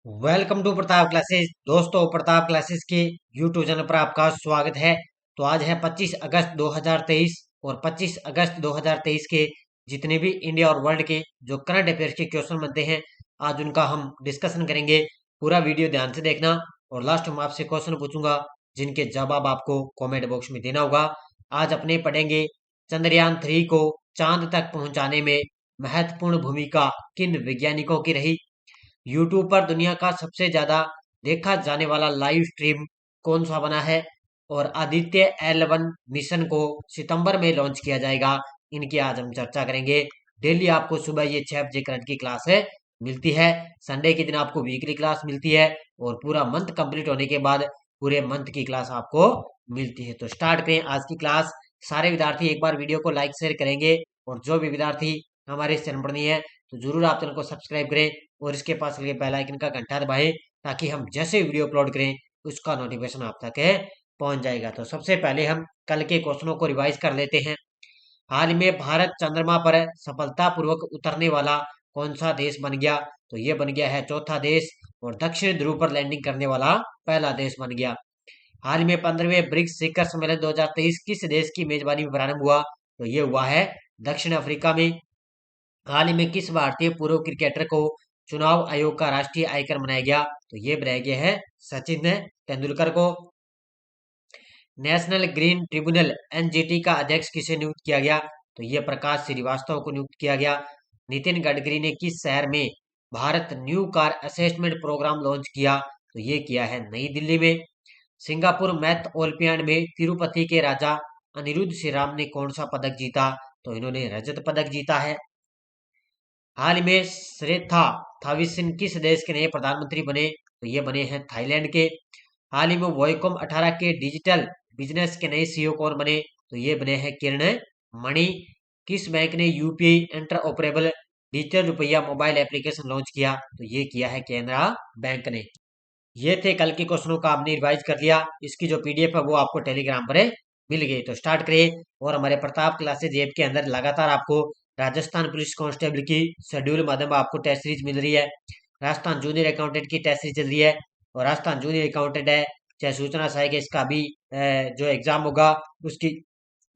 Welcome to Pratap classes. दोस्तों, Pratap classes के YouTube channel पर आपका स्वागत है। तो आज है 25 अगस्त 2023 और 25 अगस्त 2023 के जितने भी इंडिया और वर्ल्ड के जो करंट अफेयर्स के क्वेश्चन बनते हैं, आज उनका हम डिस्कशन करेंगे। पूरा वीडियो ध्यान से देखना और लास्ट में आपसे क्वेश्चन पूछूंगा जिनके जवाब आपको कॉमेंट बॉक्स में देना होगा। आज अपने पढ़ेंगे चंद्रयान 3 को चांद तक पहुंचाने में महत्वपूर्ण भूमिका किन वैज्ञानिकों की रही। यूट्यूब पर दुनिया का सबसे ज्यादा देखा जाने वाला लाइव स्ट्रीम कौन सा बना है और आदित्य L1 मिशन को सितंबर में लॉन्च किया जाएगा। इनकी आज हम चर्चा करेंगे। डेली आपको सुबह ये 6 बजे करंट की क्लास है मिलती है। संडे के दिन आपको वीकली क्लास मिलती है और पूरा मंथ कंप्लीट होने के बाद पूरे मंथ की क्लास आपको मिलती है। तो स्टार्ट करें आज की क्लास। सारे विद्यार्थी एक बार वीडियो को लाइक शेयर करेंगे और जो भी विद्यार्थी हमारे इस चैनल पर नहीं है तो जरूर आप चैनल को सब्सक्राइब करें और इसके पास लगे बेल आइकन का घंटा दबाएं ताकि हम जैसे वीडियो अपलोड करें उसका नोटिफिकेशन आप तक पहुंच जाएगा। तो सबसे पहले हम कल के क्वेश्चनों को रिवाइज कर लेते हैं। हाल में भारत चंद्रमा पर सफलतापूर्वक उतरने वाला कौन सा देश बन गया? तो ये बन गया है चौथा देश और दक्षिण ध्रुव पर लैंडिंग करने वाला पहला देश बन गया। हाल में 15वें ब्रिक्स शिखर सम्मेलन 2023 किस देश की मेजबानी में प्रारंभ हुआ? तो ये हुआ है दक्षिण अफ्रीका में। हाल ही में किस भारतीय पूर्व क्रिकेटर को चुनाव आयोग का राष्ट्रीय आइकन बनाया गया? तो ये बनाया गया है सचिन तेंदुलकर को। नेशनल ग्रीन ट्रिब्यूनल एनजीटी का अध्यक्ष किसे नियुक्त किया गया? तो ये प्रकाश श्रीवास्तव को नियुक्त किया गया। नितिन गडकरी ने किस शहर में Bharat new car assessment programme launch किया? तो ये किया है नई दिल्ली में। सिंगापुर मैथ ओलंपियाड में तिरुपति के राजा अनिरुद्ध श्रीराम ने कौन सा पदक जीता? तो इन्होंने रजत पदक जीता है। हाल ही में श्रेथा थाविसिन किस देश के नए प्रधानमंत्री बने? तो ये बने हैं थाईलैंड के। हाल ही में वॉयकॉम 18 के डिजिटल बिजनेस के नए सीईओ कौन बने? तो ये बने हैं किरण मणि। किस बैंक ने यूपीआई इंटर ऑपरेबल डिजिटल रुपया मोबाइल एप्लीकेशन लॉन्च किया? तो ये किया है केनरा बैंक ने। ये थे कल के क्वेश्चनों का आपने रिवाइज कर लिया। इसकी जो पीडीएफ है वो आपको टेलीग्राम पर मिल गई। तो स्टार्ट करिए। और हमारे प्रताप क्लासेज ऐप के अंदर लगातार आपको राजस्थान पुलिस कांस्टेबल की शेड्यूल माध्यम आपको टेस्ट सीरीज मिल रही है। राजस्थान जूनियर अकाउंटेंट की टेस्ट सीरीज चल रही है और राजस्थान जूनियर अकाउंटेंट है चाहे सूचना सहायक है, इसका भी जो एग्जाम होगा उसकी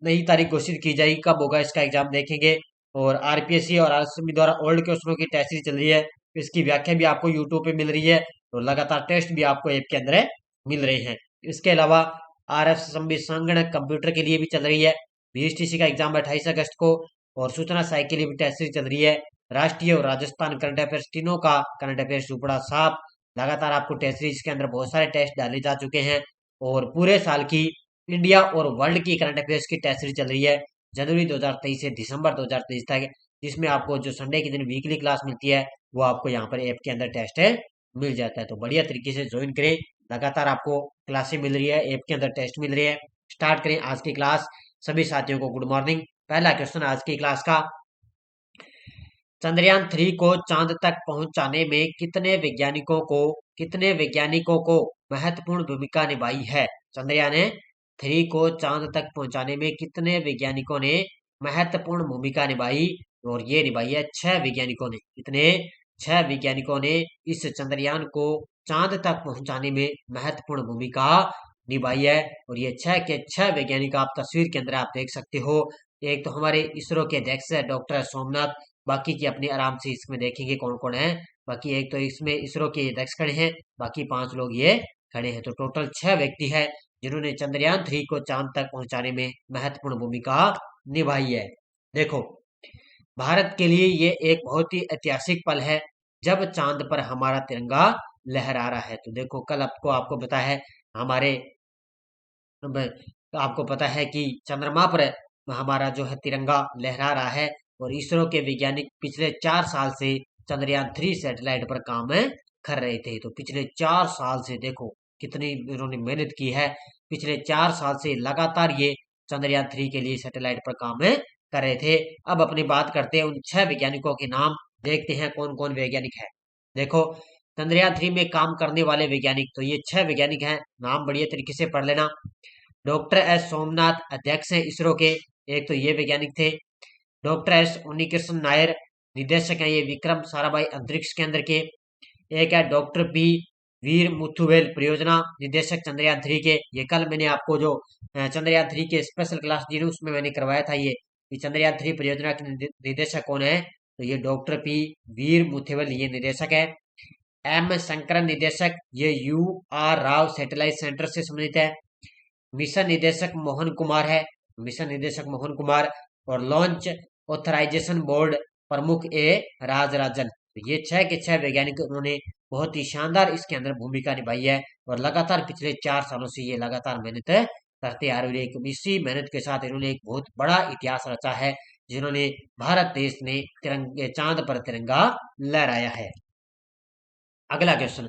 नई तारीख घोषित की जाएगी। कब होगा इसका एग्जाम देखेंगे। और आरपीएससी और आरएसएसबी द्वारा ओल्ड क्वेश्चनों की टेस्ट सीरीज चल रही है। इसकी व्याख्या भी आपको यूट्यूब पे मिल रही है और लगातार टेस्ट भी आपको ऐप के अंदर मिल रहे हैं। इसके अलावा आरएसएसबी संगणक कंप्यूटर के लिए भी चल रही है। बीएसटीसी का एग्जाम 28 अगस्त को और सूचना सहायक के लिए भी टेस्ट सीरीज चल रही है। राष्ट्रीय और राजस्थान करंट अफेयर्स तीनों का करंट अफेयर्स सुपड़ा साफ लगातार आपको टेस्ट सीरीज के अंदर बहुत सारे टेस्ट डाले जा चुके हैं और पूरे साल की इंडिया और वर्ल्ड की करंट अफेयर्स की टेस्ट सीरीज चल रही है जनवरी 2023 से दिसंबर 2023 तक, जिसमें आपको जो संडे के दिन वीकली क्लास मिलती है वो आपको यहाँ पर ऐप के अंदर टेस्ट मिल जाता है। तो बढ़िया तरीके से ज्वाइन करें। लगातार आपको क्लासें मिल रही है, ऐप के अंदर टेस्ट मिल रही है। स्टार्ट करें आज की क्लास। सभी साथियों को गुड मॉर्निंग। पहला क्वेश्चन आज की क्लास का, चंद्रयान 3 को चांद तक पहुंचाने में कितने वैज्ञानिकों को महत्वपूर्ण भूमिका निभाई है? चंद्रयान 3 को चांद तक पहुंचाने में कितने वैज्ञानिकों ने महत्वपूर्ण भूमिका निभाई? और ये निभाई है 6 वैज्ञानिकों ने। कितने? 6 वैज्ञानिकों ने इस चंद्रयान को चांद तक पहुंचाने में महत्वपूर्ण भूमिका निभाई है और ये 6 के 6 वैज्ञानिक आप तस्वीर के अंदर आप देख सकते हो। एक तो हमारे इसरो के अध्यक्ष है डॉक्टर सोमनाथ, बाकी की अपने आराम से इसमें देखेंगे कौन कौन है। बाकी एक तो इसमें इसरो के अध्यक्ष खड़े हैं, बाकी 5 लोग ये खड़े हैं। तो टोटल 6 व्यक्ति है जिन्होंने चंद्रयान 3 को चांद तक पहुंचाने में महत्वपूर्ण भूमिका निभाई है। देखो, भारत के लिए ये एक बहुत ही ऐतिहासिक पल है जब चांद पर हमारा तिरंगा लहरा रहा है। तो देखो, कल आपको पता है हमारे आपको पता है कि चंद्रमा पर हमारा जो है तिरंगा लहरा रहा है और इसरो के वैज्ञानिक पिछले 4 साल से चंद्रयान 3 सैटेलाइट पर काम कर रहे थे। तो पिछले 4 साल से देखो कितनी इन्होंने मेहनत की है। पिछले 4 साल से लगातार ये चंद्रयान 3 के लिए सैटेलाइट पर काम कर रहे थे। अब अपनी बात करते हैं उन 6 वैज्ञानिकों के नाम, देखते हैं कौन कौन वैज्ञानिक है। देखो, चंद्रयान 3 में काम करने वाले वैज्ञानिक, तो ये 6 वैज्ञानिक हैं। नाम बढ़िया तरीके से पढ़ लेना। डॉक्टर एस सोमनाथ अध्यक्ष हैं इसरो के, एक तो ये वैज्ञानिक थे। डॉक्टर एस उन्नीकृष्ण नायर निदेशक हैं ये विक्रम साराभाई अंतरिक्ष केंद्र के। एक है डॉक्टर पी वीर मुथुवेल परियोजना निदेशक चंद्रयान 3 के। ये कल मैंने आपको जो चंद्रयान 3 के स्पेशल क्लास दी उसमें मैंने करवाया था। ये चंद्रयान 3 परियोजना के निदेशक कौन है? तो ये डॉक्टर पी वीर मुथुवेल ये निदेशक है। एम शंकरन निदेशक, ये U R Rao satellite centre से संबंधित है। मिशन निदेशक मोहन कुमार है, मिशन निदेशक मोहन कुमार। और लॉन्च ऑथराइजेशन बोर्ड प्रमुख ए राजराजन। तो ये 6 के 6 वैज्ञानिक उन्होंने बहुत ही शानदार इसके अंदर भूमिका निभाई है और लगातार पिछले 4 सालों से ये लगातार मेहनत करते आ रहे हैं। इसी मेहनत के साथ इन्होंने एक बहुत बड़ा इतिहास रचा है, जिन्होंने भारत देश ने तिरंगे चांद पर तिरंगा लहराया है। अगला क्वेश्चन,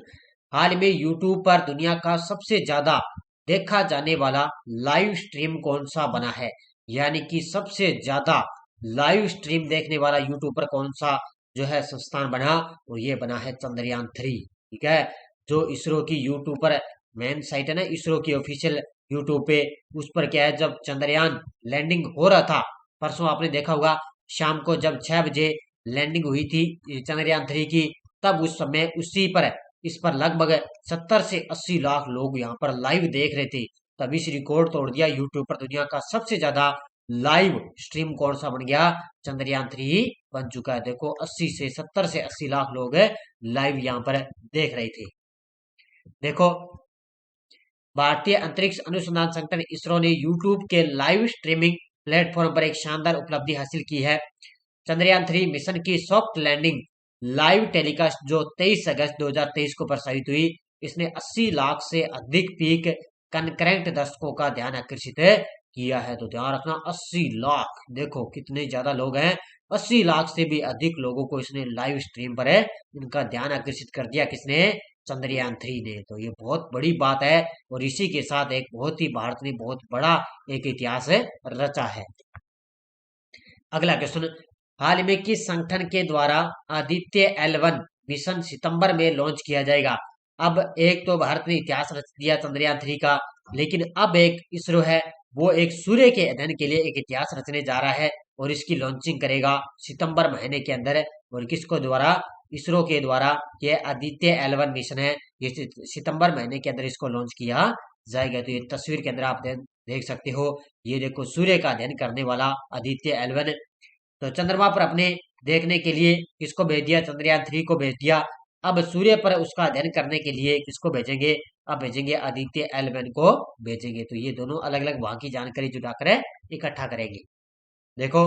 हाल में यूट्यूब पर दुनिया का सबसे ज्यादा देखा जाने वाला लाइव स्ट्रीम कौन सा बना है? यानी कि सबसे ज्यादा लाइव स्ट्रीम देखने वाला यूट्यूब पर कौन सा जो है संस्थान बना? और ये बना है चंद्रयान 3। ठीक है, जो इसरो की यूट्यूब पर मेन साइट है ना, इसरो की ऑफिशियल यूट्यूब पे, उस पर क्या है, जब चंद्रयान लैंडिंग हो रहा था परसों, आपने देखा होगा शाम को जब 6 बजे लैंडिंग हुई थी चंद्रयान 3 की, तब उस समय उसी पर इस पर लगभग 70 से 80 लाख लोग यहाँ पर लाइव देख रहे थे। तब इस रिकॉर्ड तोड़ दिया यूट्यूब पर दुनिया का सबसे ज्यादा लाइव स्ट्रीम कौन सा बन गया? चंद्रयान 3 बन चुका है। देखो 80 से 70 से 80 लाख लोग लाइव यहाँ पर देख रहे थे। देखो भारतीय अंतरिक्ष अनुसंधान संगठन इसरो ने यूट्यूब के लाइव स्ट्रीमिंग प्लेटफॉर्म पर एक शानदार उपलब्धि हासिल की है। चंद्रयान 3 मिशन की सॉफ्ट लैंडिंग लाइव टेलीकास्ट जो 23 अगस्त 2023 को प्रसारित हुई, इसने 80 लाख से अधिक पीक कनकरेंट दर्शकों का ध्यान आकर्षित किया है। तो ध्यान रखना 80 लाख, देखो कितने ज्यादा लोग हैं। 80 लाख से भी अधिक लोगों को इसने लाइव स्ट्रीम पर उनका ध्यान आकर्षित कर दिया। किसने? चंद्रयान 3 ने। तो ये बहुत बड़ी बात है और इसी के साथ एक बहुत ही भारत ने बहुत बड़ा एक इतिहास रचा है। अगला क्वेश्चन, हाल में किस संगठन के द्वारा आदित्य L1 मिशन सितंबर में लॉन्च किया जाएगा? अब एक तो भारत ने इतिहास रच दिया चंद्रयान 3 का, लेकिन अब एक इसरो है, वो एक सूर्य के अध्ययन के लिए एक इतिहास रचने जा रहा है और इसकी लॉन्चिंग करेगा सितंबर महीने के अंदर। और किसको द्वारा? इसरो के द्वारा। ये आदित्य L1 मिशन है, ये सितंबर महीने के अंदर इसको लॉन्च किया जाएगा। तो ये तस्वीर के अंदर आप देख सकते हो, ये देखो सूर्य का अध्ययन करने वाला आदित्य L1। तो चंद्रमा पर अपने देखने के लिए किसको भेज दिया? चंद्रयान 3 को भेज दिया। अब सूर्य पर उसका अध्ययन करने के लिए किसको भेजेंगे? अब भेजेंगे आदित्य L1 को भेजेंगे। तो ये दोनों अलग अलग वहां की जानकारी जुटाकर इकट्ठा करेंगे। देखो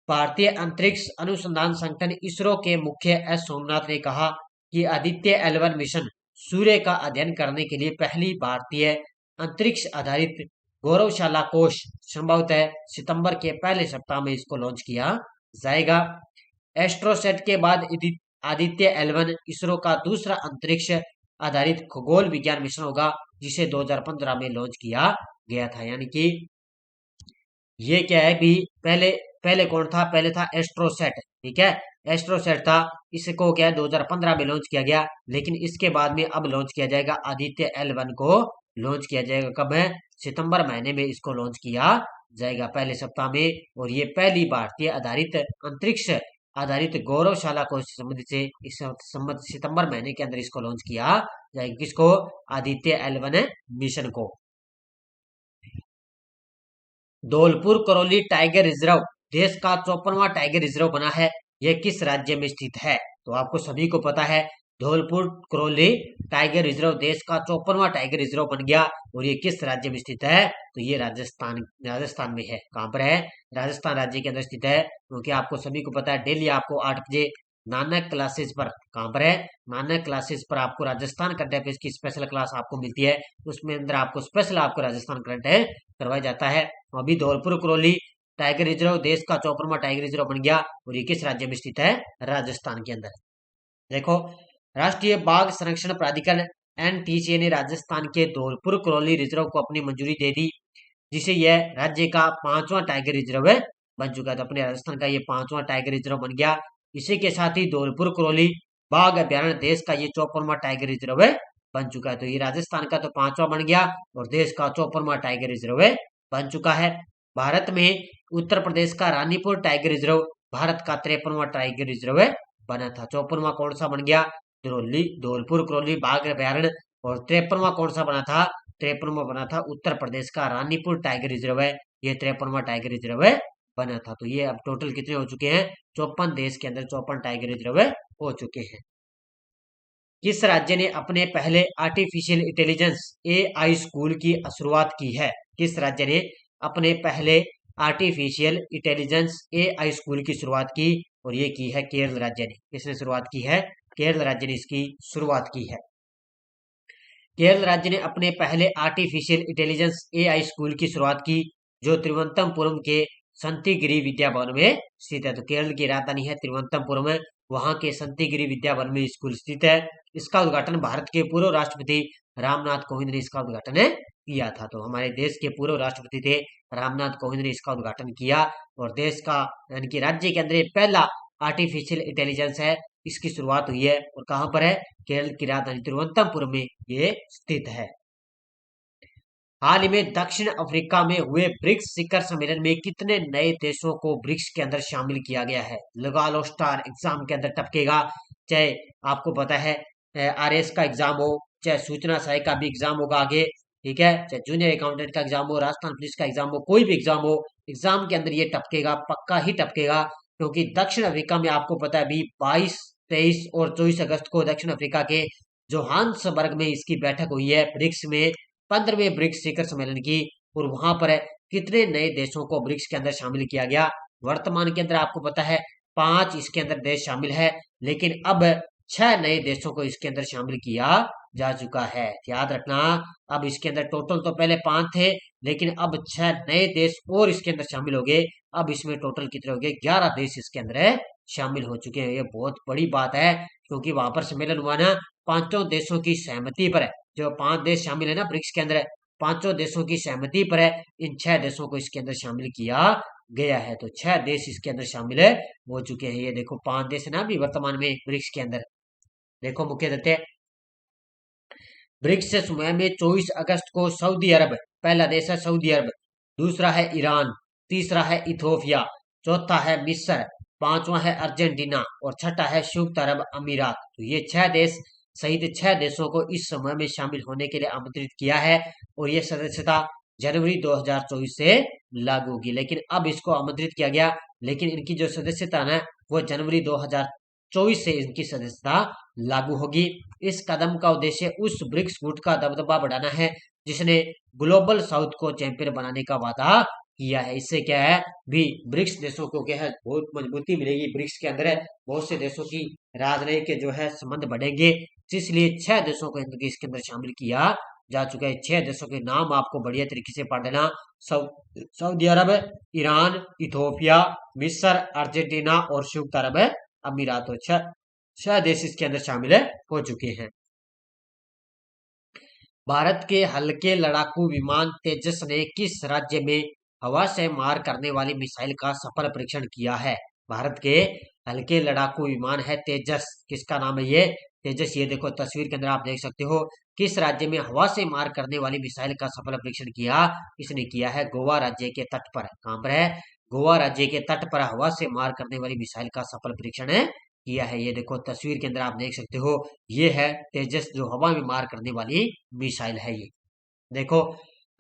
भारतीय अंतरिक्ष अनुसंधान संगठन इसरो के मुख्य एस सोमनाथ ने कहा कि आदित्य L1 मिशन सूर्य का अध्ययन करने के लिए पहली भारतीय अंतरिक्ष आधारित गौरवशाला कोष संभवतः सितंबर के पहले सप्ताह में इसको लॉन्च किया जाएगा। एस्ट्रोसेट के बाद आदित्य L1 इसरो का दूसरा अंतरिक्ष आधारित खगोल विज्ञान मिशन होगा, जिसे 2015 में लॉन्च किया गया था। यानी कि ये क्या है कि पहले पहले कौन था? पहले था एस्ट्रोसेट। ठीक है, एस्ट्रोसेट था, इसको क्या है 2015 में लॉन्च किया गया, लेकिन इसके बाद में अब लॉन्च किया जाएगा आदित्य L1 को लॉन्च किया जाएगा। कब है? सितंबर महीने में इसको लॉन्च किया जाएगा, पहले सप्ताह में। और ये पहली भारतीय आधारित अंतरिक्ष आधारित गौरवशाला को संबंधित से इस सितंबर महीने के अंदर इसको लॉन्च किया जाएगा। किसको? आदित्य L1 मिशन को। धौलपुर करौली टाइगर रिजर्व देश का 54वां टाइगर रिजर्व बना है। यह किस राज्य में स्थित है? तो आपको सभी को पता है, धौलपुर करौली टाइगर रिजर्व देश का 54वां टाइगर रिजर्व बन गया। और ये किस राज्य में स्थित है? तो ये राजस्थान में है। कहां पर है? राजस्थान राज्य के अंदर स्थित है। क्योंकि आपको सभी को पता है, डेली आपको 8 बजे नानक क्लासेस पर, कहां पर है? नानक क्लासेस पर आपको राजस्थान करंट अफेयर्स की स्पेशल क्लास आपको मिलती है। उसमें अंदर आपको स्पेशल आपको राजस्थान करंट करवाया जाता है। अभी धौलपुर करौली टाइगर रिजर्व देश का 54वां टाइगर रिजर्व बन गया और ये किस राज्य में स्थित है? राजस्थान के अंदर। देखो राष्ट्रीय बाघ संरक्षण प्राधिकरण NTCA ने राजस्थान के धौलपुर करौली रिजर्व को अपनी मंजूरी दे दी, जिसे यह राज्य का 5वां टाइगर रिजर्व बन चुका है। तो अपने राजस्थान का ये 5वां टाइगर रिजर्व बन गया। इसी के साथ ही धौलपुर करौली बाघ अभ्यारण्य देश का ये 54वां टाइगर रिजर्व बन चुका है। तो ये राजस्थान का तो 5वां बन गया और देश का 54वां टाइगर रिजर्व बन चुका है। भारत में उत्तर प्रदेश का रानीपुर टाइगर रिजर्व भारत का 53वां टाइगर रिजर्व बना था। 54वां कौन सा बन गया? धौली, धौलपुर करौली बाघ अभ्यारण्य। और 53वां कौन सा बना था? 53वां बना था उत्तर प्रदेश का रानीपुर टाइगर रिजर्व है, ये 53वां टाइगर रिजर्व बना था। तो ये अब टोटल कितने हो चुके हैं? 54 देश के अंदर 54 टाइगर रिजर्व हो चुके हैं। किस राज्य ने अपने पहले आर्टिफिशियल इंटेलिजेंस एआई स्कूल की शुरुआत की है? किस राज्य ने अपने पहले आर्टिफिशियल इंटेलिजेंस एआई स्कूल की शुरुआत की? और ये की है केरल राज्य ने। किसने शुरुआत की है? केरल राज्य ने इसकी शुरुआत की है। केरल राज्य ने अपने पहले आर्टिफिशियल इंटेलिजेंस एआई स्कूल की शुरुआत की, जो तिरुवनंतपुरम के संतिगिरी विद्या भवन में स्थित है। तो केरल की राजधानी है तिरुवनंतपुरम है, वहां के संतिगिरी विद्या भवन में स्कूल स्थित है। इसका उद्घाटन भारत के पूर्व राष्ट्रपति रामनाथ कोविंद ने इसका उद्घाटन किया था। तो हमारे देश के पूर्व राष्ट्रपति थे रामनाथ कोविंद ने इसका उद्घाटन किया। और देश का यानी कि राज्य के अंदर पहला आर्टिफिशियल इंटेलिजेंस है, इसकी शुरुआत हुई है। और कहां पर है? केरल की राजधानी तिरुवनंतपुरम में ये स्थित है। हाल ही में दक्षिण अफ्रीका में हुए ब्रिक्स शिखर सम्मेलन में कितने नए देशों को ब्रिक्स के अंदर शामिल किया गया है? लगा लो स्टार, एग्जाम के अंदर टपकेगा। चाहे आपको पता है आरएस का एग्जाम हो, चाहे सूचना सहायक का भी एग्जाम होगा आगे, ठीक है, चाहे जूनियर अकाउंटेंट का एग्जाम हो, राजस्थान पुलिस का एग्जाम हो, कोई भी एग्जाम हो, एग्जाम के अंदर ये टपकेगा, पक्का ही टपकेगा। क्योंकि दक्षिण अफ्रीका में आपको पता है अभी 22, 23 और 24 अगस्त को दक्षिण अफ्रीका के जोहान्सबर्ग में इसकी बैठक हुई है ब्रिक्स में, 15वें ब्रिक्स शिखर सम्मेलन की। और वहां पर कितने नए देशों को ब्रिक्स के अंदर शामिल किया गया? वर्तमान के अंदर आपको पता है 5 इसके अंदर देश शामिल है, लेकिन अब 6 नए देशों को इसके अंदर शामिल किया जा चुका है। याद रखना, अब इसके अंदर टोटल तो पहले 5 थे, लेकिन अब 6 नए देश और इसके अंदर शामिल हो गए। अब इसमें टोटल कितने हो गए? 11 देश इसके अंदर शामिल हो चुके हैं। ये बहुत बड़ी बात है, क्योंकि वहां पर सम्मेलन हुआ ना, 5 देशों की सहमति पर है। जो 5 देश शामिल है ना ब्रिक्स के अंदर, 5 देशों की सहमति पर है, इन 6 देशों को इसके अंदर शामिल किया गया है। तो 6 देश इसके अंदर शामिल हो चुके हैं। ये देखो 5 देश है ना अभी वर्तमान में ब्रिक्स के अंदर। देखो मुख्य तथ्य, ब्रिक्स समूह में 24 अगस्त को सऊदी अरब पहला देश है, सऊदी अरब, दूसरा है ईरान, तीसरा है इथोपिया, चौथा है मिस्र, पांचवा है अर्जेंटीना और छठा है संयुक्त अरब अमीरात। तो ये 6 देश सहित 6 देशों को इस समूह में शामिल होने के लिए आमंत्रित किया है। और ये सदस्यता जनवरी 2024 से लागू होगी, लेकिन अब इसको आमंत्रित किया गया, लेकिन इनकी जो सदस्यता है वो जनवरी 2024 से इनकी सदस्यता लागू होगी। इस कदम का उद्देश्य उस ब्रिक्स गुट का दबदबा बढ़ाना है जिसने ग्लोबल साउथ को चैंपियन बनाने का वादा किया है। इससे क्या है भी ब्रिक्स देशों को क्या है बहुत मजबूती मिलेगी। ब्रिक्स के अंदर बहुत से देशों की राजनयिक के जो है संबंध बढ़ेंगे, इसलिए 6 देशों को इसके अंदर शामिल किया जा चुका है। 6 देशों के नाम आपको बढ़िया तरीके से पढ़ लेना, सऊदी अरब, ईरान, इथोपिया, मिस्र, अर्जेंटीना और संयुक्त अरब अमीरात। 6 देश इसके अंदर शामिल हो चुके हैं। भारत के हल्के लड़ाकू विमान तेजस ने किस राज्य में हवा से मार करने वाली मिसाइल का सफल परीक्षण किया है? भारत के हल्के लड़ाकू विमान है तेजस, किसका नाम है ये? तेजस। ये देखो तस्वीर के अंदर आप देख सकते हो, किस राज्य में हवा से मार करने वाली मिसाइल का सफल परीक्षण किया? इसने किया है गोवा राज्य के तट पर। कहां पर है? गोवा राज्य के तट पर हवा से मार करने वाली मिसाइल का सफल परीक्षण किया है। ये देखो तस्वीर के अंदर आप देख सकते हो, ये है तेजस जो हवा में मार करने वाली मिसाइल है। ये देखो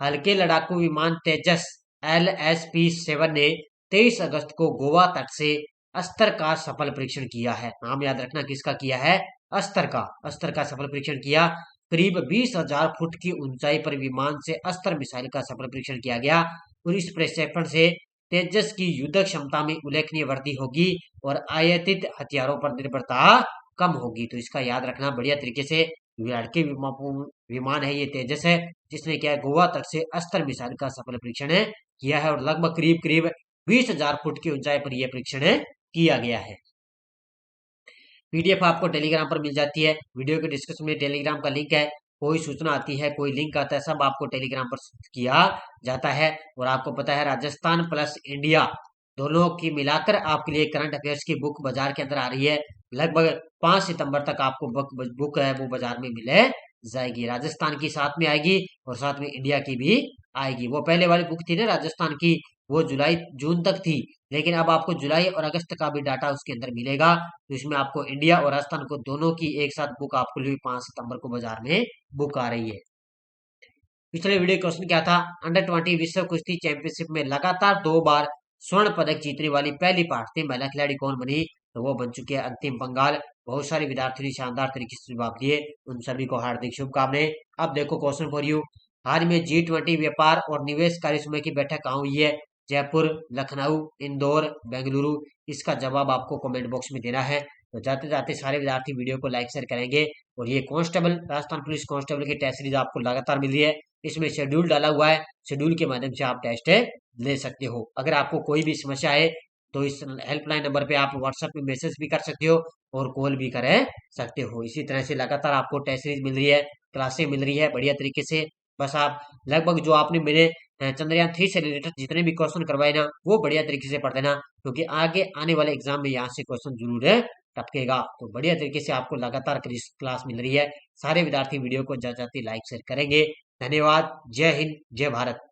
हल्के लड़ाकू विमान तेजस LSP-7 ने 23 अगस्त को गोवा तट से अस्त्र का सफल परीक्षण किया है। नाम याद रखना किसका किया है? अस्त्र का सफल परीक्षण किया। करीब 20,000 फुट की ऊंचाई पर विमान से अस्त्र मिसाइल का सफल परीक्षण किया गया और इस प्रक्षेपण से तेजस की युद्ध क्षमता में उल्लेखनीय वृद्धि होगी और आयातित हथियारों पर निर्भरता कम होगी। तो इसका याद रखना बढ़िया तरीके से। लड़के विमान है ये तेजस है, जिसने क्या है गोवा तट से अस्त्र मिसाइल का सफल परीक्षण किया है और लगभग करीब 20,000 फुट की ऊंचाई पर यह परीक्षण किया गया है। पीडीएफ आपको टेलीग्राम पर मिल जाती है। वीडियो के डिस्क्रिप्शन में टेलीग्राम का लिंक है। कोई सूचना आती है, कोई लिंक आता है, सब आपको टेलीग्राम पर किया जाता है। और आपको पता है राजस्थान प्लस इंडिया दोनों की मिलाकर आपके लिए करंट अफेयर्स की बुक बाजार के अंदर आ रही है। लगभग 5 सितंबर तक आपको बुक है वो बाजार में मिले जाएगी। राजस्थान की साथ में आएगी और साथ में इंडिया की भी आएगी। वो पहले वाली बुक थी ना राजस्थान की, वो जुलाई जून तक थी, लेकिन अब आपको जुलाई और अगस्त का भी डाटा उसके अंदर मिलेगा। तो इसमें आपको इंडिया और राजस्थान को दोनों की एक साथ बुक आपको 5 सितंबर को बाजार में बुक आ रही है। पिछले वीडियो क्वेश्चन क्या था, अंडर 20 विश्व कुश्ती चैंपियनशिप में लगातार 2 बार स्वर्ण पदक जीतने वाली पहली भारतीय महिला खिलाड़ी कौन बनी? तो वो बन चुकी है अंतिम पंगाल। बहुत सारे विद्यार्थियों ने शानदार तरीके से जवाब दिए, उन सभी को हार्दिक शुभकामनाएं। अब देखो क्वेश्चन फॉर यू, हाल में G20 व्यापार और निवेश कार्यसमूह की बैठक कहाँ हुई है? जयपुर, लखनऊ, इंदौर, बेंगलुरु। इसका जवाब आपको कमेंट बॉक्स में देना है। तो जाते जाते सारे विद्यार्थी वीडियो को लाइक शेयर करेंगे। और ये कांस्टेबल, राजस्थान पुलिस कांस्टेबल की टेस्ट सीरीज आपको लगातार मिल रही है, इसमें शेड्यूल डाला हुआ है, शेड्यूल के माध्यम से आप टेस्ट ले सकते हो। अगर आपको कोई भी समस्या है तो इस हेल्पलाइन नंबर पे आप व्हाट्सएप में मैसेज भी कर सकते हो और कॉल भी कर सकते हो। इसी तरह से लगातार आपको टेस्ट सीरीज मिल रही है, क्लासें मिल रही है बढ़िया तरीके से। बस आप लगभग जो आपने मेरे चंद्रयान 3 से रिलेटेड जितने भी क्वेश्चन करवाए ना, वो बढ़िया तरीके से पढ़ देना, क्योंकि आगे आने वाले एग्जाम में यहाँ से क्वेश्चन जरूर टपकेगा। तो बढ़िया तरीके से आपको लगातार क्लास मिल रही है। सारे विद्यार्थी वीडियो को जाते लाइक शेयर करेंगे। धन्यवाद। जय हिंद, जय भारत।